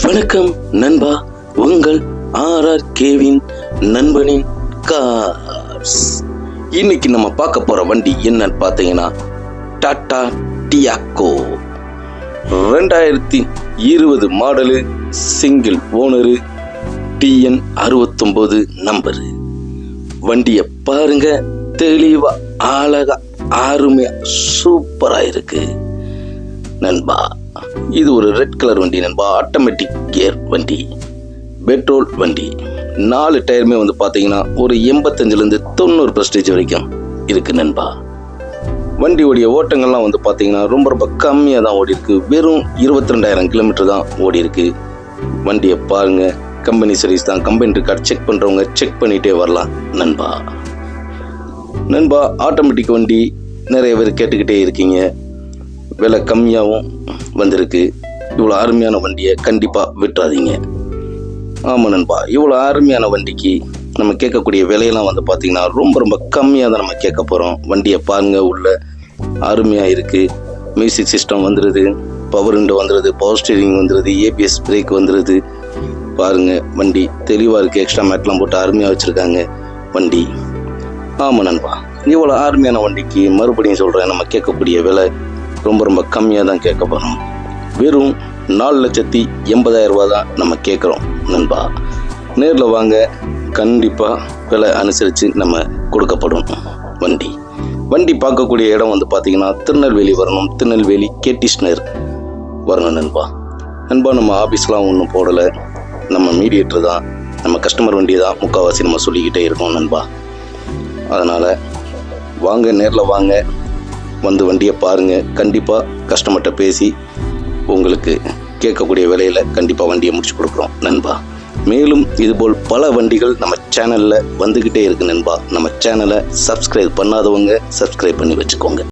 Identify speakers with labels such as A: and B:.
A: வணக்கம் நண்பா, உங்கள் RRKவின் நண்பனின் கார்ஸ். இன்னைக்கு நம்ம பார்க்க போற வண்டி என்னன்னு பார்த்தீங்கன்னா Tata Tiago 2020 model, single owner, TN 69 number. வண்டியை பாருங்க, தெளிவா அழகா அருமையா சூப்பரா இருக்கு நண்பா. இது ஒரு ரெட் கலர் வண்டி நண்பா. ஆட்டோமேட்டிக் கியர் வண்டி, பெட்ரோல் வண்டி. 4 டயருமே வந்து பார்த்தீங்கன்னா ஒரு 85% வரைக்கும் இருக்கு நண்பா. வண்டியோடைய ஓட்டங்கள்லாம் வந்து பார்த்தீங்கன்னா ரொம்ப கம்மியாக தான் ஓடி இருக்கு. வெறும் 22,000 கிலோமீட்டர் தான் ஓடி இருக்கு. வண்டியை பாருங்க, கம்பெனி சர்வீஸ் தான். கம்பெனி ரெக்கார்ட் செக் பண்ணுறவங்க செக் பண்ணிகிட்டே வரலாம் நண்பா. ஆட்டோமேட்டிக் வண்டி நிறைய பேர் கேட்டுக்கிட்டே இருக்கீங்க. விலை கம்மியாகவும் வந்திருக்கு. இவ்வளோ அருமையான வண்டியை கண்டிப்பாக விட்டுறாதீங்க. ஆமாம் நண்பா, இவ்வளோ அருமையான வண்டிக்கு நம்ம கேட்கக்கூடிய விலையெல்லாம் வந்து பார்த்திங்கன்னா ரொம்ப கம்மியாக தான் நம்ம கேட்க போகிறோம். வண்டியை பாருங்கள், உள்ள அருமையாக இருக்குது. மியூசிக் சிஸ்டம் வந்துடுது, பவர் விண்டோ வந்துடுது, பவர் ஸ்டீரிங் வந்துடுது, ABS பிரேக் வந்துடுது. பாருங்கள், வண்டி தெளிவாக இருக்குது. எக்ஸ்ட்ரா மேட்லாம் போட்டு அருமையாக வச்சுருக்காங்க வண்டி. ஆமாம் நண்பா, இவ்வளோ அருமையான வண்டிக்கு மறுபடியும் சொல்கிறேன், நம்ம கேட்கக்கூடிய விலை ரொம்ப கம்மியாக தான் கேட்க போகிறோம். வெறும் 4,80,000 ரூபா தான் நம்ம கேட்குறோம் நண்பா. நேரில் வாங்க, கண்டிப்பாக விலை அனுசரித்து நம்ம கொடுக்கப்படும். வண்டி பார்க்கக்கூடிய இடம் வந்து பார்த்திங்கன்னா திருநெல்வேலி வரணும். திருநெல்வேலி கேடிஷ்னர் வரணும் நண்பா. நம்ம ஆஃபீஸ்லாம் ஒன்றும் போடலை, நம்ம மீடியேட்டர் தான், நம்ம கஸ்டமர் வண்டி தான் முக்கால்வாசி நம்ம சொல்லிக்கிட்டே இருக்கோம் நண்பா. அதனால் வாங்க, நேரில் வாங்க, வந்து வண்டியை பாருங்கள். கண்டிப்பாக கஸ்டமர்கிட்ட பேசி உங்களுக்கு கேட்கக்கூடிய விலையில் கண்டிப்பாக வண்டியை முடிச்சு கொடுக்குறோம் நண்பா. மேலும் இதுபோல் பல வண்டிகள் நம்ம சேனலில் வந்துக்கிட்டே இருக்கு நண்பா. நம்ம சேனலை சப்ஸ்கிரைப் பண்ணாதவங்க சப்ஸ்கிரைப் பண்ணி வச்சுக்கோங்க.